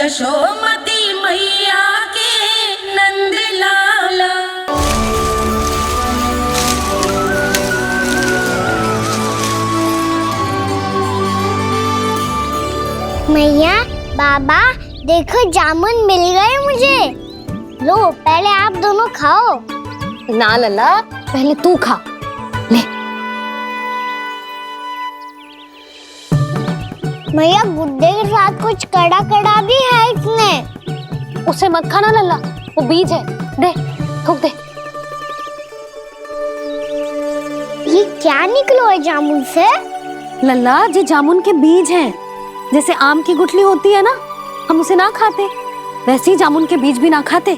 यशोमती मैया के नंद लाला। मैया, बाबा, देखो जामुन मिल गए मुझे। लो, पहले आप दोनों खाओ। ना लल्ला, पहले तू खा ले। मैया, गुड्डे के साथ कुछ कड़ा कड़ा भी है इसमें। उसे मत खाना लल्ला, वो बीज है। दे, थूक दे। ये क्या निकलो है जामुन से? लल्ला, ये जामुन के बीज हैं। जैसे आम की गुठली होती है ना, हम उसे ना खाते, वैसे ही जामुन के बीज भी ना खाते।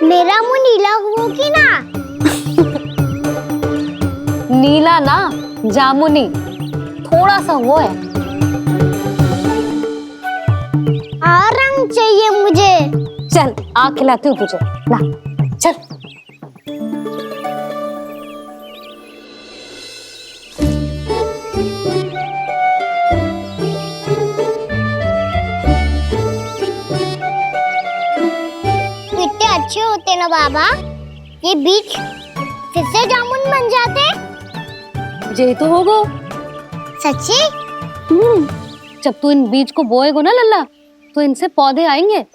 मेरा मुंह नीला हुआ कि ना? नीला ना, जामुनी, थोड़ा सा वो है। रंग चाहिए मुझे। चल, आ खिलाती हूँ तुझे, ला चल। कितने अच्छे होते ना बाबा, ये बीज फिर से जामुन बन जाते। ये तो होगा सच्ची? जब तू इन बीज को बोएगा ना लल्ला, तो इनसे पौधे आएंगे।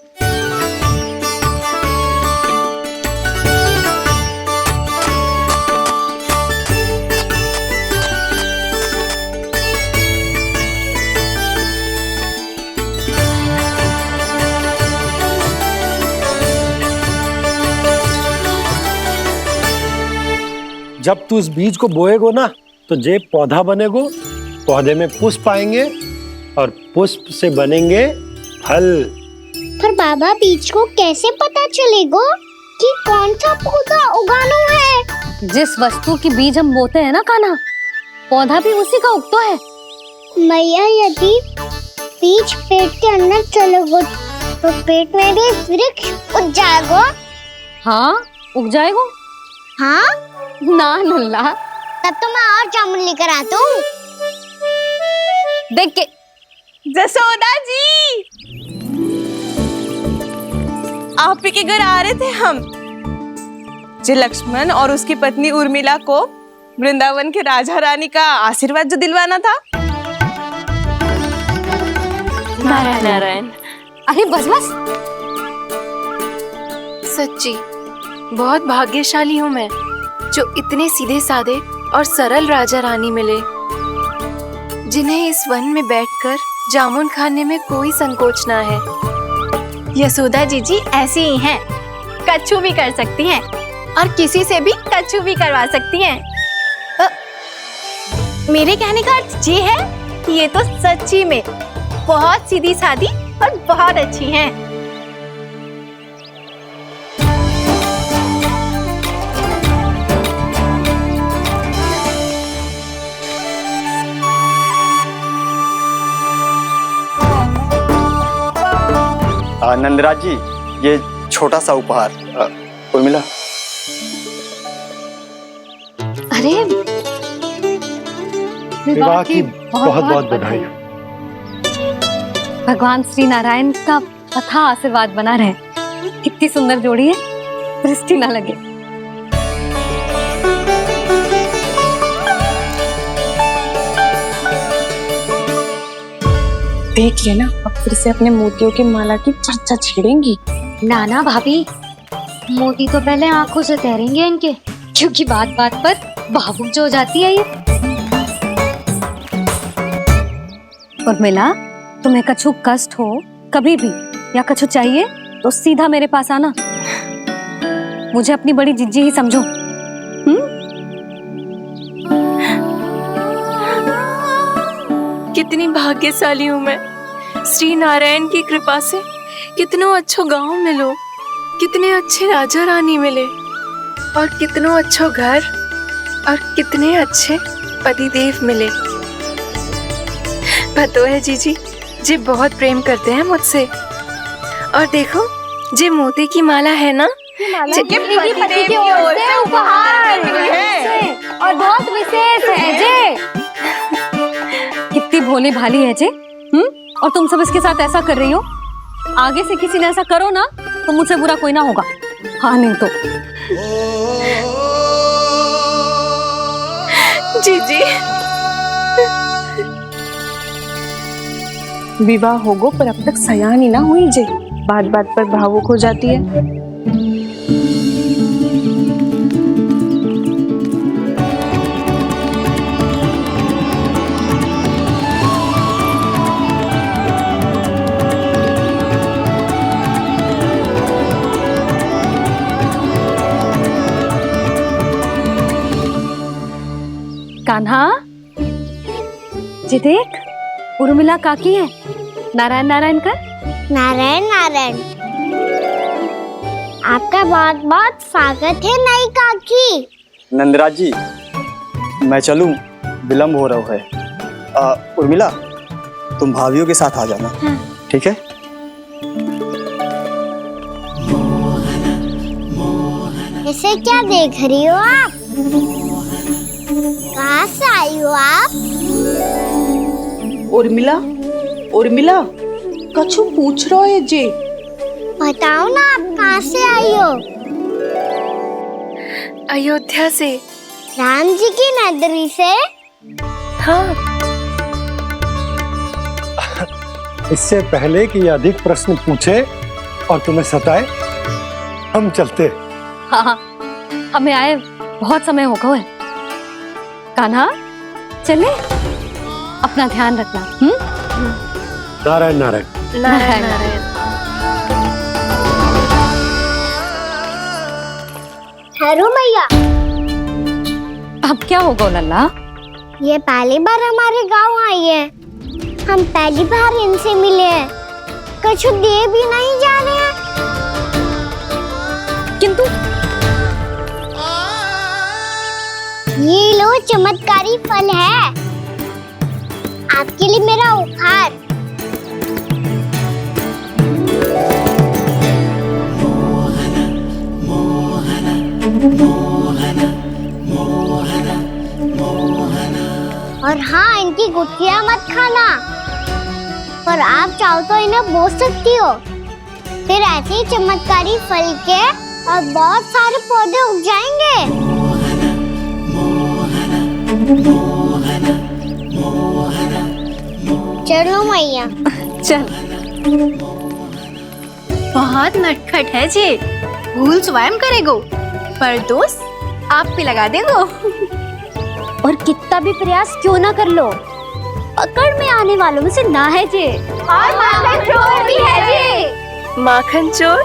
जब तू इस बीज को बोएगो ना, तो जे पौधा बनेगो, पौधे में पुष्प आएंगे और पुष्प से बनेंगे फल। पर बाबा, बीज को कैसे पता चलेगा कि कौन सा पौधा उगाना है? जिस वस्तु की बीज हम बोते हैं ना कान्हा, पौधा भी उसी का उगता है। मैया, यदि बीज पेट के अंदर चलेगा तो पेट में भी वृक्ष उग जाएगा। हाँ, उग जाएगा। हाँ? ना लल्ला, तब तो मैं और जामुन लेकर आता हूँ। देख के। जसोदा जी, आप ही के घर आ रहे थे हम। जी, लक्ष्मण और उसकी पत्नी उर्मिला को वृंदावन के राजा रानी का आशीर्वाद जो दिलवाना था। नारायण नारायण। अरे बस बस। सच्ची बहुत भाग्यशाली हूँ मैं, जो इतने सीधे साधे और सरल राजा रानी मिले, जिन्हें इस वन में बैठकर जामुन खाने में कोई संकोच ना है। यशोदा जीजी ऐसी ही हैं, कच्छू भी कर सकती हैं और किसी से भी कच्छू भी करवा सकती हैं। मेरे कहने का अर्थ ये है कि ये तो सच्ची में बहुत सीधी सादी और बहुत अच्छी हैं। नंदराज जी, ये छोटा सा उपहार। उर्मिला। अरे, विवाह की बहुत बहुत बधाई। भगवान श्री नारायण का अथाह आशीर्वाद बना रहे। कितनी सुंदर जोड़ी है, दृष्टि ना लगे। देख लेना, अब फिर से अपने मोतियों की माला की चर्चा छेड़ेंगी। नाना भाभी, मोती तो पहले आंखों से तैरेंगे इनके, क्योंकि बात बात पर भावुक जो हो जाती है ये। उर्मिला, तुम्हें कछु कष्ट हो कभी भी या कछु चाहिए तो सीधा मेरे पास आना। मुझे अपनी बड़ी जिज्जी ही समझो। कितनी भाग्यशाली हूँ मैं, श्री नारायण की कृपा से कितनों अच्छो गांव मिलो, कितने अच्छे राजा रानी मिले, और कितनों अच्छो घर और कितने अच्छे पतिदेव मिले। पतो है जीजी, जी बहुत प्रेम करते हैं मुझसे। और देखो, जे मोती की माला है ना, पति की ओर से उपहार और बहुत विशेष है जे। कितनी भोली भाली है जे, और तुम सब इसके साथ ऐसा कर रही हो। आगे से किसी ने ऐसा करो ना तो मुझसे बुरा कोई ना होगा। हाँ नहीं तो जीजी विवाह होगो पर अब तक सयानी ना हुई जे, बात बात पर भावुक हो जाती है। कान्हा जी देख, उर्मिला काकी है। नारायण नारायण कर। नारायण नारायण। आपका बहुत बहुत स्वागत है नई काकी। नंदराज जी, मैं चलूं, विलम्ब हो रहा है। उर्मिला, तुम भाभियों के साथ आ जाना। हाँ। ठीक है। इसे क्या देख रही हो आप? कहाँ से आई हो आप? उर्मिला, उर्मिला, कछु पूछ रहा है जे। बताओ ना आप कहाँ से आई हो? अयोध्या से। राम जी की नगरी से? हाँ। इससे पहले कि ये अधिक प्रश्न पूछे और तुम्हें सताए, हम चलते। हाँ हाँ, हमें आए बहुत समय हो गया है। कान्हा चले, अपना ध्यान रखना। नारायण नारायण। नारायण नारायण। ठहरो मैया। अब क्या होगा लल्ला? ये पहली बार हमारे गांव आई है। हम पहली बार इनसे मिले हैं। कुछ दे भी नहीं जा रहे हैं। किंतु ये लो चमत्कारी फल है, आपके लिए मेरा उपहार। और हाँ, इनकी गुठलियां मत खाना। पर आप चाहो तो इन्हें बोल सकती हो। फिर ऐसे ही चमत्कारी फल के और बहुत सारे पौधे उग जाएंगे। चलो मैया। चल। बहुत नटखट है जी, भूल स्वयं करेगो पर दोष आप पे लगा देगो। और कितना भी प्रयास क्यों ना कर लो, पकड़ में आने वालों में से ना है जी। और माखन चोर भी है जी। माखन चोर?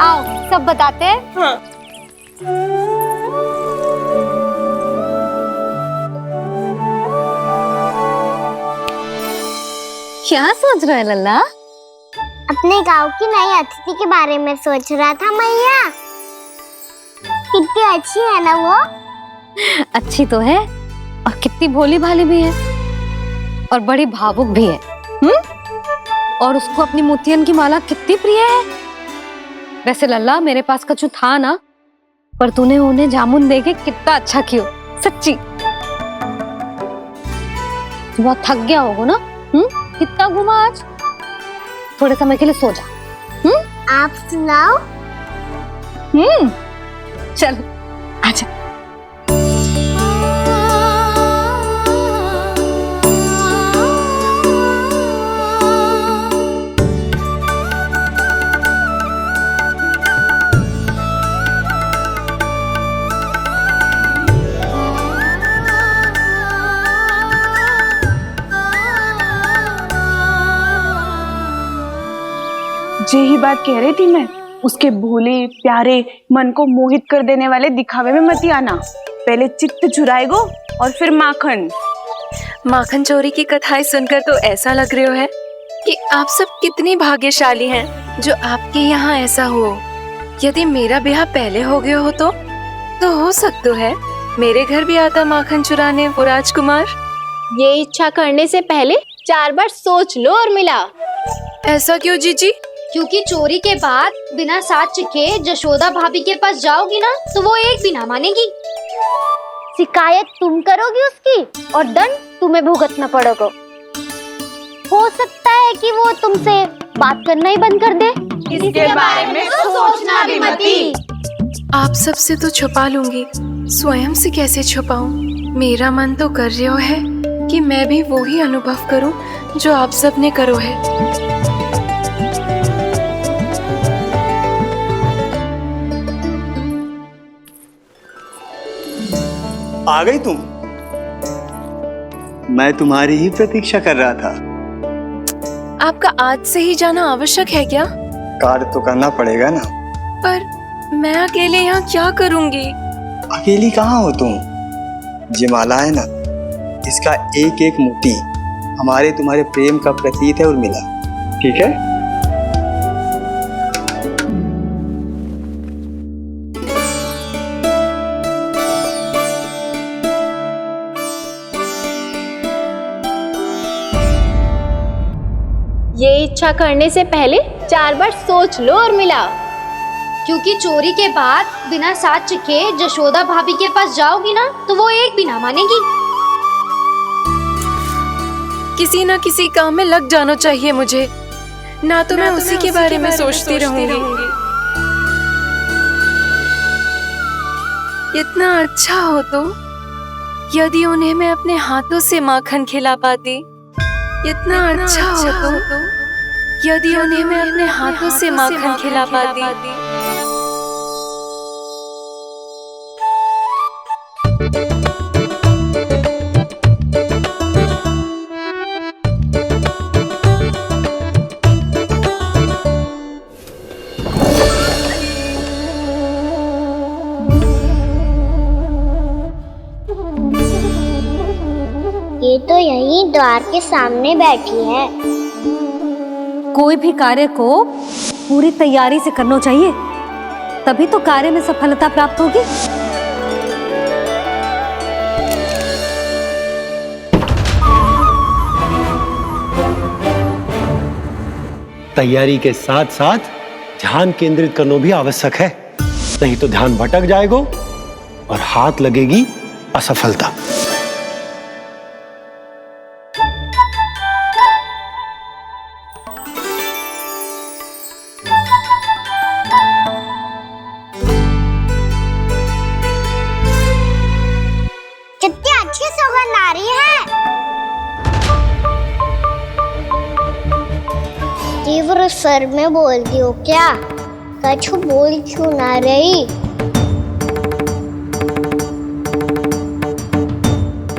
आओ सब बताते हैं। हाँ। क्या सोच रहा है लल्ला? अपने गांव की नई अतिथि के बारे में सोच रहा था मैया। कितनी अच्छी है ना वो? अच्छी तो है और कितनी भोली भाली भी है और बड़ी भावुक भी है। और उसको अपनी मोतियन की माला कितनी प्रिय है। वैसे लल्ला, मेरे पास कछु था ना, पर तूने उन्हें जामुन देके कितना अच्छा किया, सच्ची। बहुत थक गया होगा ना? कितना घुमा आज? थोड़े समय के लिए सो जा। आप सुनाओ। चल आजा। जे ही बात कह रही थी मैं, उसके भोले प्यारे मन को मोहित कर देने वाले दिखावे में मत आना। पहले चित्त चुराएगो और फिर माखन। माखन चोरी की कथाएं सुनकर तो ऐसा लग रहा है कि आप सब कितनी भाग्यशाली हैं जो आपके यहाँ ऐसा हो। यदि मेरा ब्याह पहले हो गया हो तो हो सकता है मेरे घर भी आता माखन चुराने वो राजकुमार। ये इच्छा करने से पहले 4 बार सोच लो उर्मिला। ऐसा क्यों जीजी? क्योंकि चोरी के बाद बिना साथ के जशोदा भाभी के पास जाओगी ना तो वो एक भी ना मानेगी। शिकायत तुम करोगी उसकी और दंड तुम्हें भुगतना पड़ेगा। हो सकता है कि वो तुमसे बात करना ही बंद कर दे? इसके बारे में तो सोचना भी मती। आप सबसे तो छुपा लूंगी, स्वयं से कैसे छुपाऊं? मेरा मन तो कर रहा है कि मैं भी वो ही अनुभव करूं जो आप सब ने करो है। आ गई तुम? मैं तुम्हारी ही प्रतीक्षा कर रहा था। आपका आज से ही जाना आवश्यक है क्या? कार्य तो करना पड़ेगा ना। पर मैं अकेले यहाँ क्या करूंगी? अकेली कहाँ हो तुम? ये माला है ना, इसका एक एक मोती हमारे तुम्हारे प्रेम का प्रतीक है उर्मिला, ठीक है? ये इच्छा करने से पहले 4 बार सोच लो उर्मिला। क्योंकि चोरी के बाद बिना साथ चखे जशोदा भाभी के पास जाओगी ना तो वो एक भी ना मानेगी। किसी ना किसी काम में लग जाना चाहिए मुझे, ना तो मैं उसी के बारे में सोचती रहूंगी। इतना अच्छा हो तो यदि उन्हें मैं अपने हाथों से माखन खिला पाती। इतना अच्छा हो तो यदि उन्हें मैं अपने हाथों से माखन खिला पाती। ये तो यहीं द्वार के सामने बैठी है। कोई भी कार्य को पूरी तैयारी से करना चाहिए, तभी तो कार्य में सफलता प्राप्त होगी। तैयारी के साथ साथ ध्यान केंद्रित करना भी आवश्यक है, नहीं तो ध्यान भटक जाएगा और हाथ लगेगी असफलता। कितनी अच्छी सुगंध आ रही है। तीव्र स्वर में बोलती हो क्या? कछु बोल क्यों ना रही?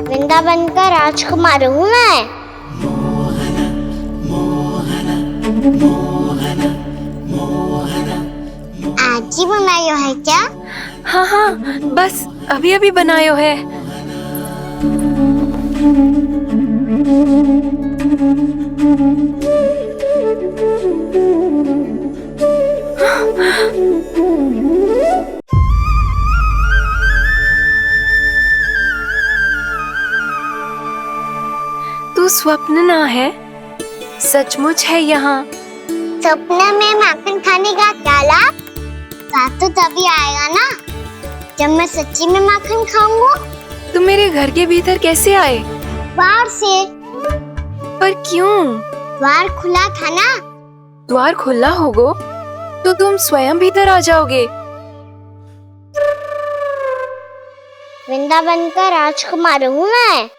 वृंदावन का राजकुमार हूँ मैं। आज ही बनायो है क्या? हाँ हाँ, बस अभी अभी बनायो है। तू स्वप्न ना है, सचमुच है यहाँ। सपने में माखन खाने का क्या लाभ? स्वाद तो तभी आएगा ना जब मैं सच्ची में माखन खाऊंगा। तुम मेरे घर के भीतर कैसे आए? बाहर से। पर क्यों? द्वार खुला था ना। द्वार खुला होगा तो तुम स्वयं भीतर आ जाओगे। वृंदावन का राजकुमार हूँ मैं।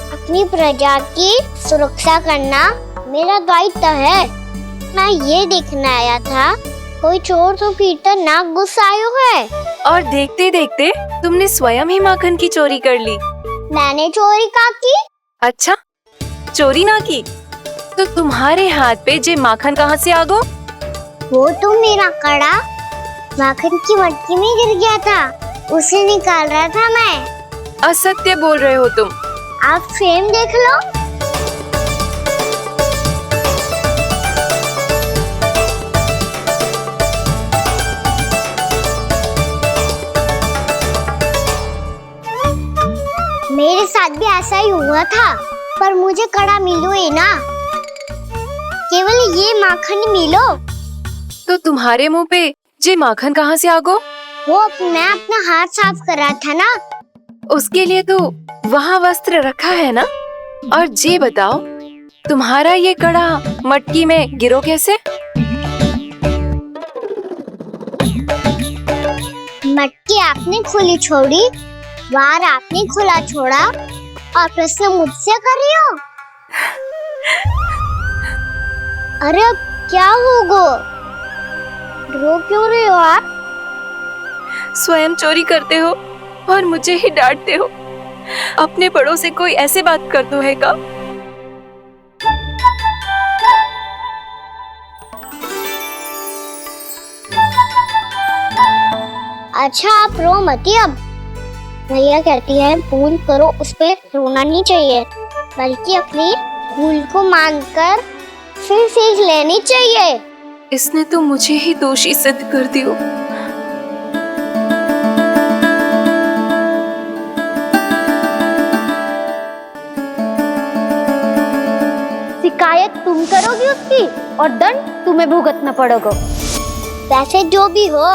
अपनी प्रजा की सुरक्षा करना मेरा दायित्व है। मैं ये देखने आया था कोई चोर तो कीर्तन ना घुस आयो है। और देखते देखते तुमने स्वयं ही माखन की चोरी कर ली। मैंने चोरी का की? अच्छा, चोरी ना की तो तुम्हारे हाथ पे जे माखन कहाँ से आ गो? वो तो मेरा कड़ा माखन की मटकी में गिर गया था, उसे निकाल रहा था मैं। असत्य बोल रहे हो तुम। आप स्वयं देख लो। मेरे साथ भी ऐसा ही हुआ था, पर मुझे कड़ा मिलो ही ना, केवल ये माखन मिलो। तो तुम्हारे मुंह पे जे माखन कहाँ से आ गो? वो मैं अपना हाथ साफ कर रहा था ना। उसके लिए तो वहाँ वस्त्र रखा है ना। और जे बताओ, तुम्हारा ये कड़ा मटकी में गिरो कैसे? मटकी आपने खुली छोड़ी, द्वार आपने खुला छोड़ा और प्रश्न मुझसे कर रही हो? अरे अब क्या होगा? रो क्यों रहे हो आप? स्वयं चोरी करते हो और मुझे ही डांटते हो। अपने बड़ों से कोई ऐसे बात कर दो है का? अच्छा आप रो मती अब। भैया कहती है भूल करो, उस पे रोना नहीं चाहिए, बल्कि अपनी भूल को मानकर फिर सीख लेनी चाहिए। इसने तो मुझे ही दोषी सिद्ध कर दियो। शिकायत तुम करोगी उसकी और दंड तुम्हें भुगतना पड़ेगा। वैसे जो भी हो,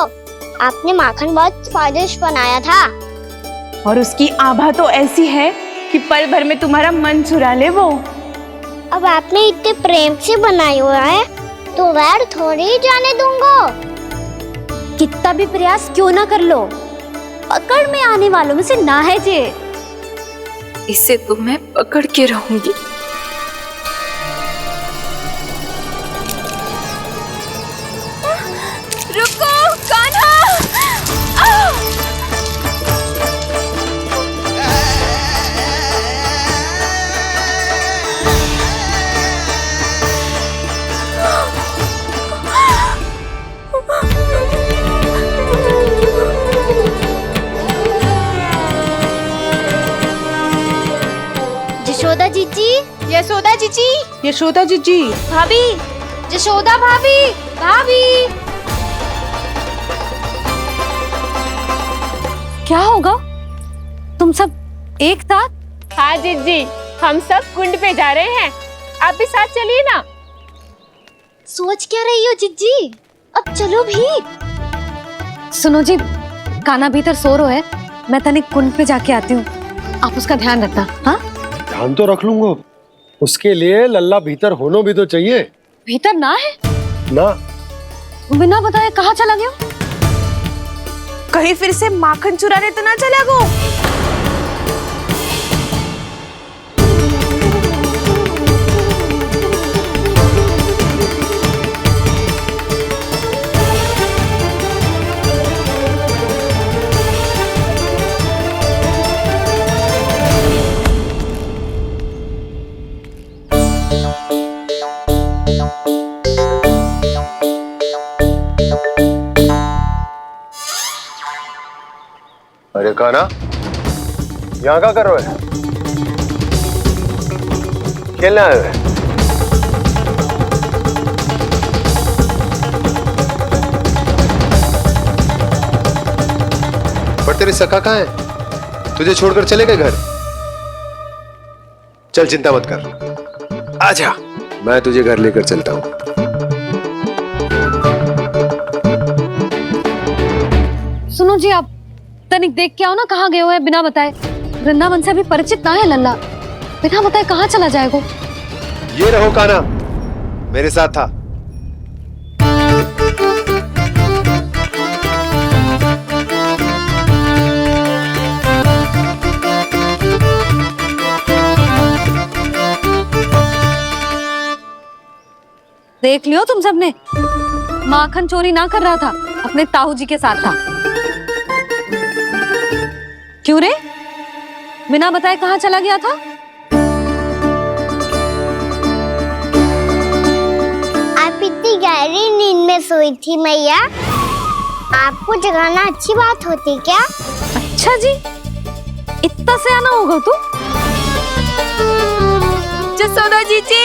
आपने माखन बहुत स्वादिष्ट बनाया था। और उसकी आभा तो ऐसी है कि पल भर में तुम्हारा मन चुरा ले वो। अब आपने इतने प्रेम से बनाई हुआ है तो वैर थोड़ी ही जाने दूंगा। कितना भी प्रयास क्यों ना कर लो, पकड़ में आने वालों में से ना है जे। इसे तो मैं पकड़ के रहूंगी। रुको कान्हा! यशोदा जीजी, यशोदा जीजी, यशोदा जीजी, भाभी, यशोदा भाभी, भाभी। क्या होगा? तुम सब एक साथ? हाँ जीजी, हम सब कुंड पे जा रहे हैं, आप भी साथ चलिए ना। सोच क्या रही हो जिज्जी? अब चलो भी। सुनो जी, कान्हा भीतर सो रो है, मैं तनिक कुंड पे जाके आती हूँ, आप उसका ध्यान रखना। हाँ, ध्यान तो रख लूंगा, उसके लिए लल्ला भीतर होना भी तो चाहिए। भीतर ना है? ना। बिना बताए कहाँ चला गया? कहीं फिर से माखन चुराने तो ना चला गो। अरे कान्हा, यहाँ क्या कर रहे हो? खेलने आए हुए? पर तेरे सखा कहाँ है? तुझे छोड़कर चले गए घर? चल चिंता मत कर, आजा, मैं तुझे घर लेकर चलता हूँ। सुनो जी, आप तनिक देख के आओ ना, कहाँ गए हो है बिना बताए। वृंदावन से अभी परिचित ना है लल्ला, बिना बताए कहाँ चला जाएगा? ये रहो कान्हा, मेरे साथ था। देख लियो तुम सबने, माखन चोरी ना कर रहा था, अपने ताऊ जी के साथ था। क्यों रे, बिना बताए कहाँ चला गया था? आप इतनी गहरी नींद में सोई थी मैया, आपको जगाना अच्छी बात होती क्या? अच्छा जी, इतना सयाना होगा तू? यशोदा जीजी,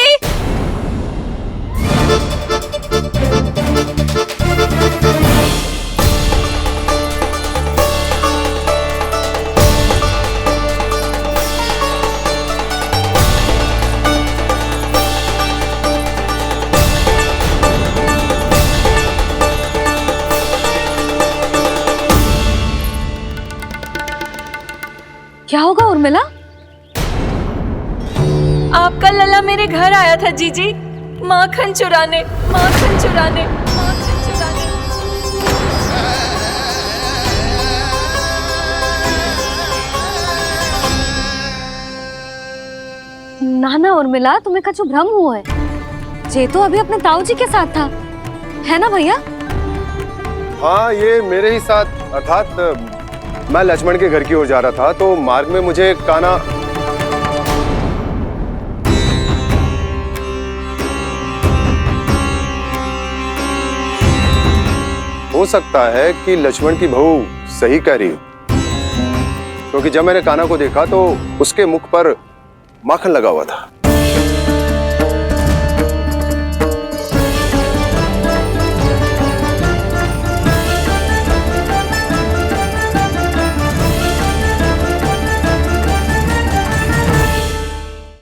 क्या होगा उर्मिला? आपका लला मेरे घर आया था जीजी, माखन चुराने, माखन चुराने, माखन चुराने। नाना उर्मिला, तुम्हें कछु भ्रम हुआ है। ये तो अभी अपने ताऊ जी के साथ था, है ना भैया? हाँ, ये मेरे ही साथ, अर्थात मैं लक्ष्मण के घर की ओर जा रहा था तो मार्ग में मुझे कान्हा। हो सकता है कि लक्ष्मण की बहू सही कह रही हो, क्योंकि जब मैंने कान्हा को देखा तो उसके मुख पर माखन लगा हुआ था।